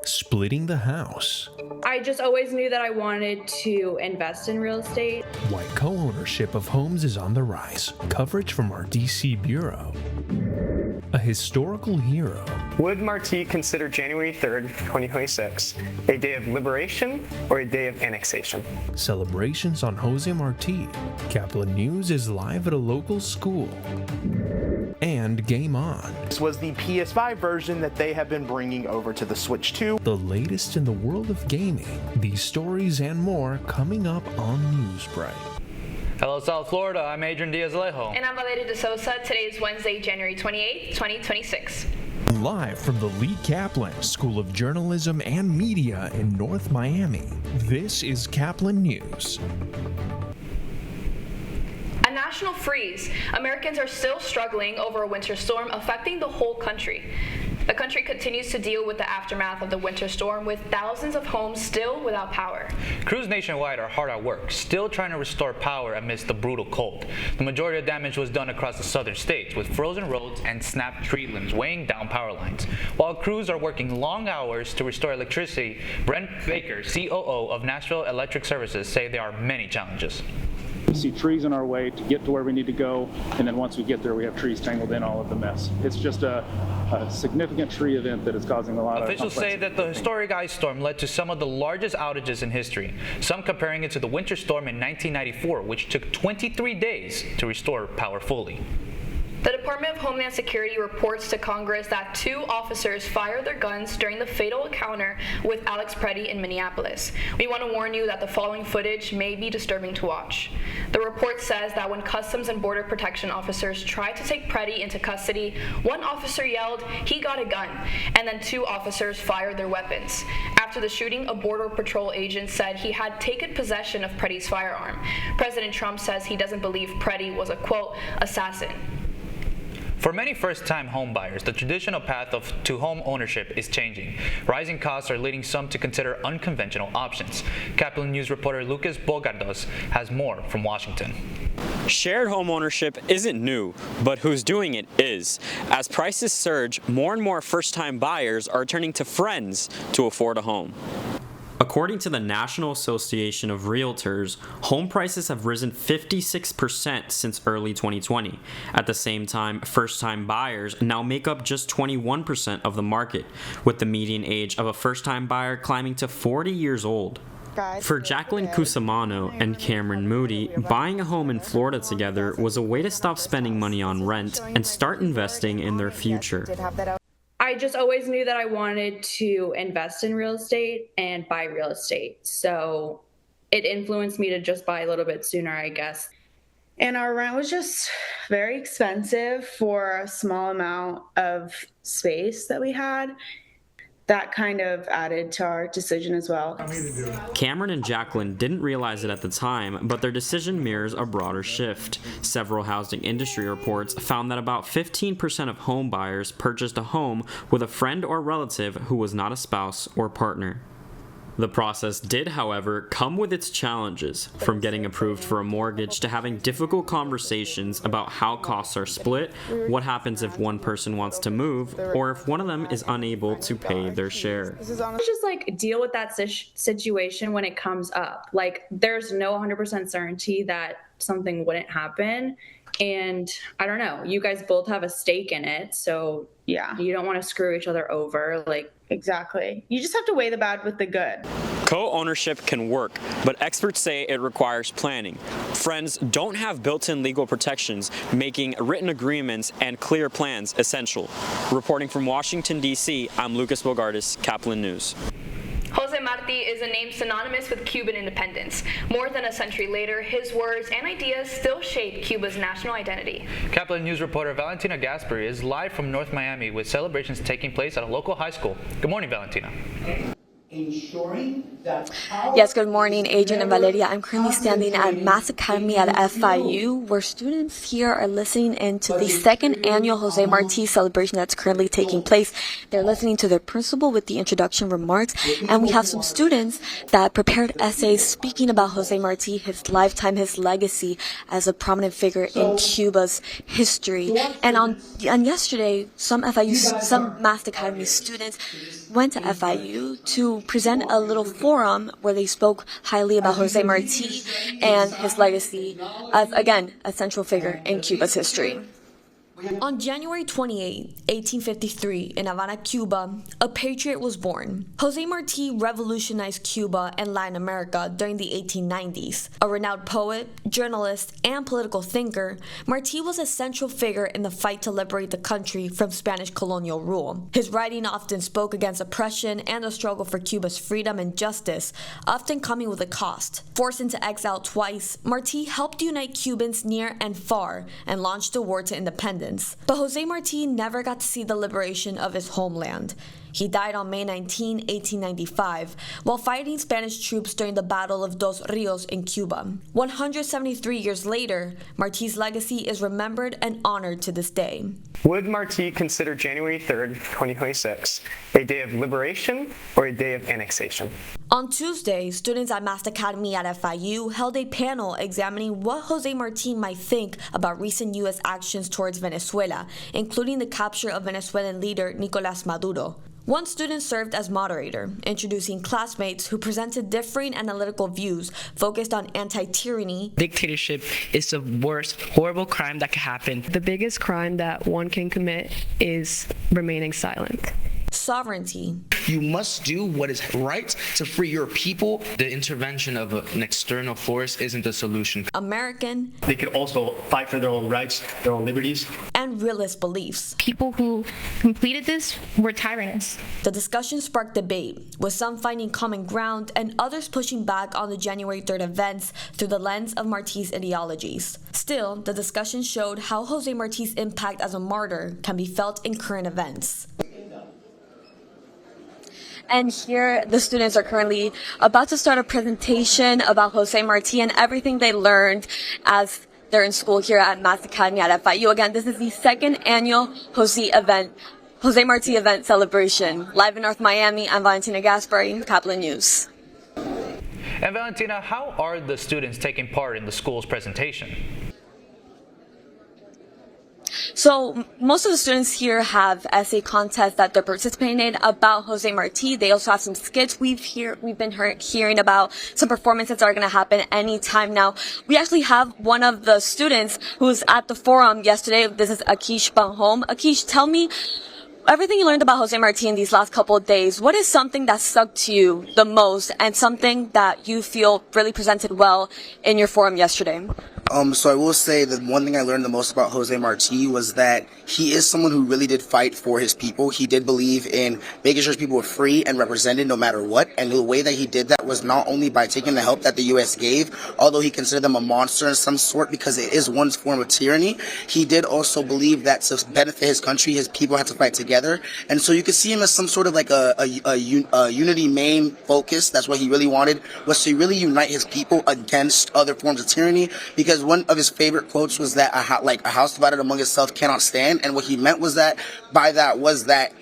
Splitting the house. I just always knew that I wanted to invest in real estate. Why co-ownership of homes is on the rise. Coverage from our DC bureau. A historical hero. Would Marti consider January 3rd, 2026 a day of liberation or a day of annexation? Celebrations on Jose Marti. Caplin News is live at a local school. And Game On. This was the PS5 version that they have been bringing over to the Switch 2. The latest in the world of gaming. These stories and more coming up on Newsbreak. Hello, South Florida. I'm Adrian Diaz-Alejo. And I'm Valeria De Sosa. Today is Wednesday, January 28th, 2026. Live from the Lee Caplin School of Journalism and Media in North Miami, this is Caplin News. A national freeze. Americans are still struggling over a winter storm affecting the whole country. The country continues to deal with the aftermath of the winter storm, with thousands of homes still without power. Crews nationwide are hard at work, still trying to restore power amidst the brutal cold. The majority of damage was done across the southern states, with frozen roads and snapped tree limbs weighing down power lines. While crews are working long hours to restore electricity, Brent Baker, COO of Nashville Electric Services, say there are many challenges. We see trees in our way to get to where we need to go, and then once we get there, we have trees tangled in all of the mess. It's just a significant tree event that is causing a lot of Officials say that the historic ice storm led to some of the largest outages in history, some comparing it to the winter storm in 1994, which took 23 days to restore power fully. The Department of Homeland Security reports to Congress that 2 officers fired their guns during the fatal encounter with Alex Preddy in Minneapolis. We want to warn you that the following footage may be disturbing to watch. The report says that when Customs and Border Protection officers tried to take Preddy into custody, one officer yelled, "He got a gun," and then 2 officers fired their weapons. After the shooting, a Border Patrol agent said he had taken possession of Preddy's firearm. President Trump says he doesn't believe Preddy was a, quote, assassin. For many first-time home buyers, the traditional path to home ownership is changing. Rising costs are leading some to consider unconventional options. Caplin News reporter Lucas Bogardos has more from Washington. Shared home ownership isn't new, but who's doing it is. As prices surge, more and more first-time buyers are turning to friends to afford a home. According to the National Association of Realtors, home prices have risen 56% since early 2020. At the same time, first-time buyers now make up just 21% of the market, with the median age of a first-time buyer climbing to 40 years old. For Jacqueline Cusimano and Cameron Moody, buying a home in Florida together was a way to stop spending money on rent and start investing in their future. I just always knew that I wanted to invest in real estate and buy real estate. So it influenced me to just buy a little bit sooner, I guess. And our rent was just very expensive for a small amount of space that we had. That kind of added to our decision as well. Cameron and Jacqueline didn't realize it at the time, but their decision mirrors a broader shift. Several housing industry reports found that about 15% of home buyers purchased a home with a friend or relative who was not a spouse or partner. The process did, however, come with its challenges, from getting approved for a mortgage to having difficult conversations about how costs are split, what happens if one person wants to move, or if one of them is unable to pay their share. Just deal with that situation when it comes up. Like, there's no 100% certainty that something wouldn't happen. And I don't know, you guys both have a stake in it, so yeah, you don't want to screw each other over. Exactly. You just have to weigh the bad with the good. Co-ownership can work, but experts say it requires planning. Friends don't have built-in legal protections, making written agreements and clear plans essential. Reporting from Washington, D.C., I'm Lucas Bogardos, Caplin News. Jose Marti is a name synonymous with Cuban independence. More than a century later, his words and ideas still shape Cuba's national identity. Caplin News reporter Valentina Gaspari is live from North Miami with celebrations taking place at a local high school. Good morning, Valentina. ensuring that Yes, good morning, Adrian and Valeria. I'm currently standing at Mass Academy at FIU, where students here are listening into the second annual Jose Marti celebration that's currently taking place. They're listening to their principal with the introduction remarks, and we have some students that prepared essays speaking about Jose Marti, his lifetime, his legacy as a prominent figure in Cuba's history. And yesterday, some Mass Academy students went to FIU to present a little forum where they spoke highly about Jose Marti and his legacy as, again, a central figure in Cuba's history. On January 28, 1853, in Havana, Cuba, a patriot was born. Jose Marti revolutionized Cuba and Latin America during the 1890s. A renowned poet, journalist, and political thinker, Marti was a central figure in the fight to liberate the country from Spanish colonial rule. His writing often spoke against oppression and the struggle for Cuba's freedom and justice, often coming with a cost. Forced into exile twice, Marti helped unite Cubans near and far and launched the war to independence. But Jose Marti never got to see the liberation of his homeland. He died on May 19, 1895, while fighting Spanish troops during the Battle of Dos Rios in Cuba. 173 years later, Marti's legacy is remembered and honored to this day. Would Marti consider January 3rd, 2026 a day of liberation or a day of annexation? On Tuesday, students at Mass Academy at FIU held a panel examining what Jose Marti might think about recent U.S. actions towards Venezuela, including the capture of Venezuelan leader Nicolás Maduro. One student served as moderator, introducing classmates who presented differing analytical views focused on anti-tyranny. Dictatorship is the worst, horrible crime that could happen. The biggest crime that one can commit is remaining silent. Sovereignty. You must do what is right to free your people. The intervention of an external force isn't the solution. American. They could also fight for their own rights, their own liberties. And realist beliefs. People who completed this were tyrants. The discussion sparked debate, with some finding common ground and others pushing back on the January 3rd events through the lens of Marti's ideologies. Still, the discussion showed how Jose Marti's impact as a martyr can be felt in current events. And here, the students are currently about to start a presentation about Jose Marti and everything they learned as they're in school here at Mass Academy at FIU. Again, this is the second annual Jose Marti event celebration. Live in North Miami, I'm Valentina Gaspari, Caplin News. And Valentina, how are the students taking part in the school's presentation? So most of the students here have essay contests that they're participating in about Jose Marti. They also have some skits we've been hearing about, some performances that are going to happen anytime now. We actually have one of the students who was at the forum yesterday. This is Akish Banhom. Akish, tell me everything you learned about Jose Marti in these last couple of days. What is something that stuck to you the most and something that you feel really presented well in your forum yesterday? So I will say that one thing I learned the most about Jose Marti was that he is someone who really did fight for his people. He did believe in making sure his people were free and represented no matter what. And the way that he did that was not only by taking the help that the U.S. gave, although he considered them a monster of some sort because it is one form of tyranny, he did also believe that to benefit his country, his people had to fight together. And so you could see him as some sort of like a unity main focus. That's what he really wanted, was to really unite his people against other forms of tyranny, because one of his favorite quotes was that a house divided among itself cannot stand. And what he meant was that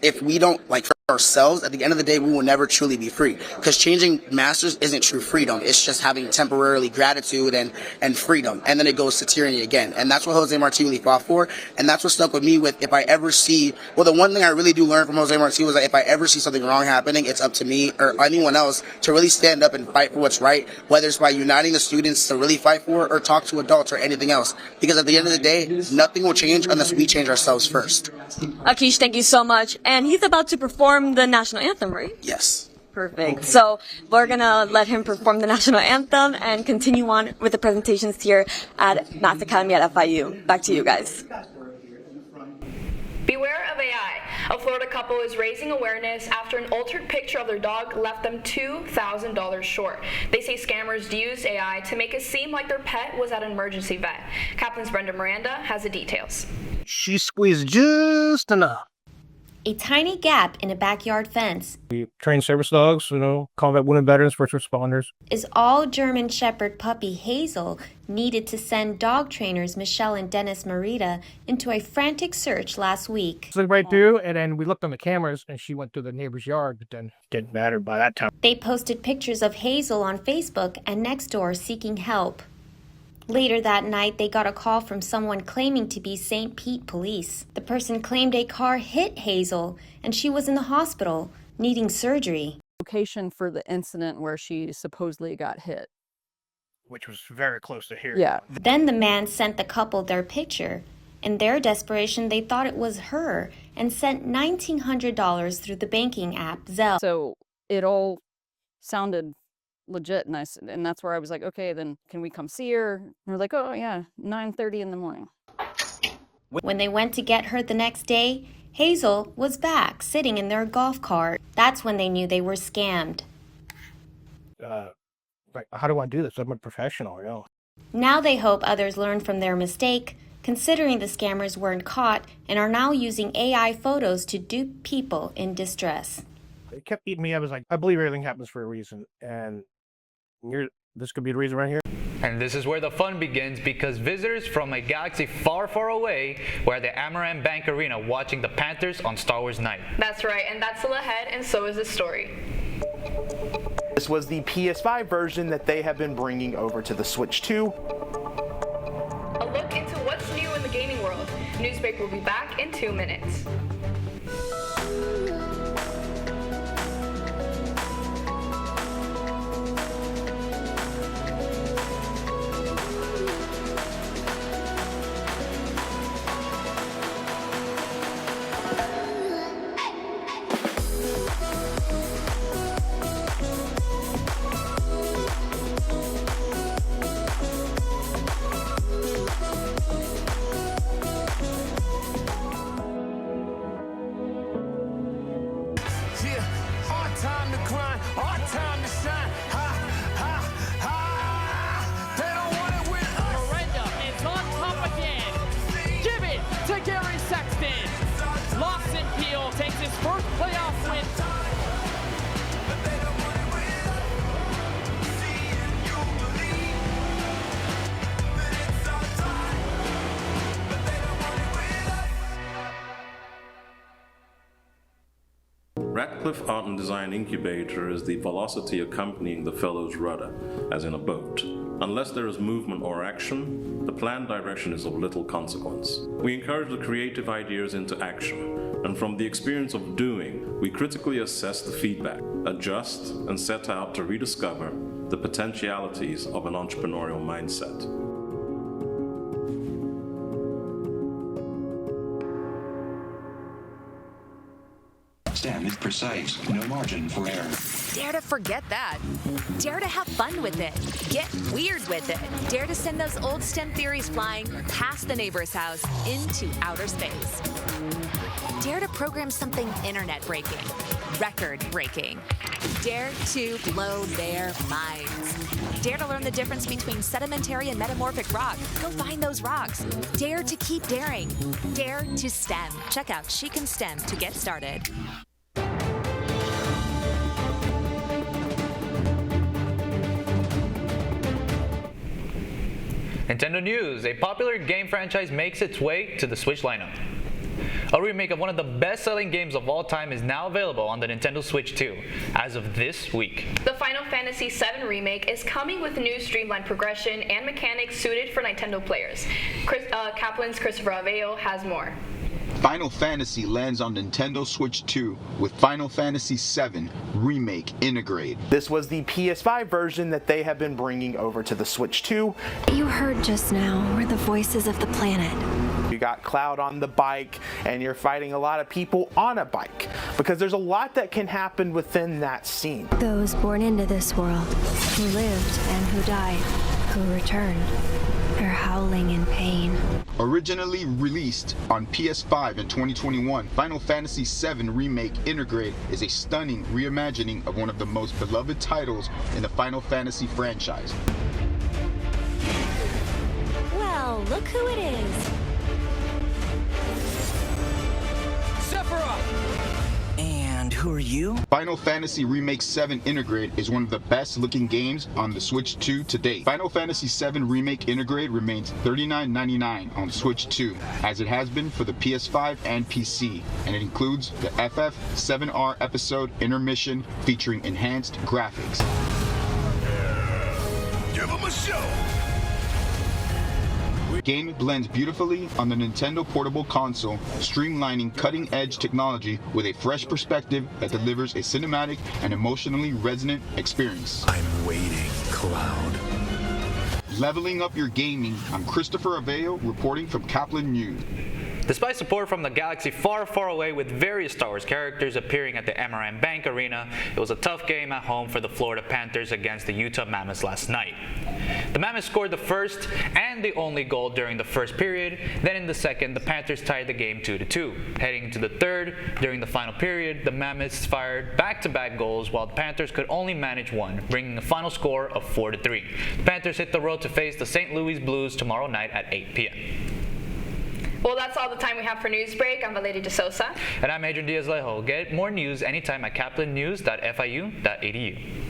if we don't for ourselves, at the end of the day, we will never truly be free, because changing masters isn't true freedom. It's just having temporarily gratitude and freedom, and then it goes to tyranny again. And that's what Jose Marti really fought for, and that's what stuck with me. With if I ever see, the one thing I really do learn from Jose Marti was that if I ever see something wrong happening, it's up to me or anyone else to really stand up and fight for what's right, whether it's by uniting the students to really fight for it or talk to adults or anything else, because at the end of the day, nothing will change unless we change ourselves first. Akish, thank you so much. And he's about to perform the national anthem, right? Yes. Perfect. So we're going to let him perform the national anthem and continue on with the presentations here at Mass Academy at FIU. Back to you guys. Beware of AI. A Florida couple is raising awareness after an altered picture of their dog left them $2,000 short. They say scammers used AI to make it seem like their pet was at an emergency vet. Caplin's Brenda Miranda has the details. She squeezed just enough. a tiny gap in a backyard fence, We train service dogs, combat wounded veterans, first responders. is all German Shepherd puppy Hazel needed to send dog trainers Michelle and Dennis Marita into a frantic search last week. Looked right through, and then we looked on the cameras, and she went through the neighbor's yard, but then didn't matter by that time. They posted pictures of Hazel on Facebook and Nextdoor seeking help. Later that night, they got a call from someone claiming to be St. Pete police. The person claimed a car hit Hazel, and she was in the hospital, needing surgery. Location for the incident where she supposedly got hit. Which was very close to here. Yeah. Then the man sent the couple their picture. In their desperation, they thought it was her and sent $1,900 through the banking app Zelle. So it all sounded legit, and that's where I was like, okay, then can we come see her? And we're like, oh yeah, 9:30 in the morning. When they went to get her the next day, Hazel was back, sitting in their golf cart. That's when they knew they were scammed. How do I do this? I'm a professional, Now they hope others learn from their mistake, considering the scammers weren't caught and are now using AI photos to dupe people in distress. It kept eating me. I was like, I believe everything happens for a reason, and this could be the reason right here. And this is where the fun begins, because visitors from a galaxy far, far away were at the Amaran Bank Arena watching the Panthers on Star Wars Night. That's right, and that's still ahead, and so is the story. This was the PS5 version that they have been bringing over to the Switch 2. A look into what's new in the gaming world. Newsbreak will be back in 2 minutes. Radcliffe Art and Design Incubator is the velocity accompanying the fellow's rudder, as in a boat. Unless there is movement or action, the planned direction is of little consequence. We encourage the creative ideas into action, and from the experience of doing, we critically assess the feedback, adjust, and set out to rediscover the potentialities of an entrepreneurial mindset. STEM is precise, no margin for error. Dare to forget that. Dare to have fun with it. Get weird with it. Dare to send those old STEM theories flying past the neighbor's house into outer space. Dare to program something internet-breaking, record-breaking. Dare to blow their minds. Dare to learn the difference between sedimentary and metamorphic rock. Go find those rocks. Dare to keep daring. Dare to STEM. Check out She Can STEM to get started. Nintendo news: a popular game franchise makes its way to the Switch lineup. A remake of one of the best-selling games of all time is now available on the Nintendo Switch 2 as of this week. The Final Fantasy VII Remake is coming with new streamlined progression and mechanics suited for Nintendo players. Caplin's Christopher Aveo has more. Final Fantasy lands on Nintendo Switch 2 with Final Fantasy VII Remake Integrate. This was the PS5 version that they have been bringing over to the Switch 2. You heard just now were the voices of the planet. You got Cloud on the bike, and you're fighting a lot of people on a bike, because there's a lot that can happen within that scene. Those born into this world, who lived and who died, who returned, are howling in pain. Originally released on PS5 in 2021, Final Fantasy VII Remake Integrate is a stunning reimagining of one of the most beloved titles in the Final Fantasy franchise. Well, look who it is. Sephiroth! who are you? Final Fantasy Remake 7 Intergrade is one of the best looking games on the Switch 2 to date. Final Fantasy 7 Remake Intergrade remains $39.99 on Switch 2, as it has been for the PS5 and PC, and it includes the FF7R episode Intermission featuring enhanced graphics. Give him a show! The game blends beautifully on the Nintendo Portable Console, streamlining cutting-edge technology with a fresh perspective that delivers a cinematic and emotionally resonant experience. I'm waiting, Cloud. Leveling up your gaming, I'm Christopher Aveo reporting from Caplin News. Despite support from the galaxy far, far away with various Star Wars characters appearing at the MRM Bank Arena, it was a tough game at home for the Florida Panthers against the Utah Mammoths last night. The Mammoths scored the first and the only goal during the first period. Then in the second, the Panthers tied the game 2-2. Heading into the third, during the final period, the Mammoths fired back-to-back goals while the Panthers could only manage one, bringing a final score of 4-3. The Panthers hit the road to face the St. Louis Blues tomorrow night at 8 p.m. Well, that's all the time we have for Newsbreak. I'm Valeria De Sosa. And I'm Adrian Diaz-Lejo. Get more news anytime at caplinnews.fiu.edu.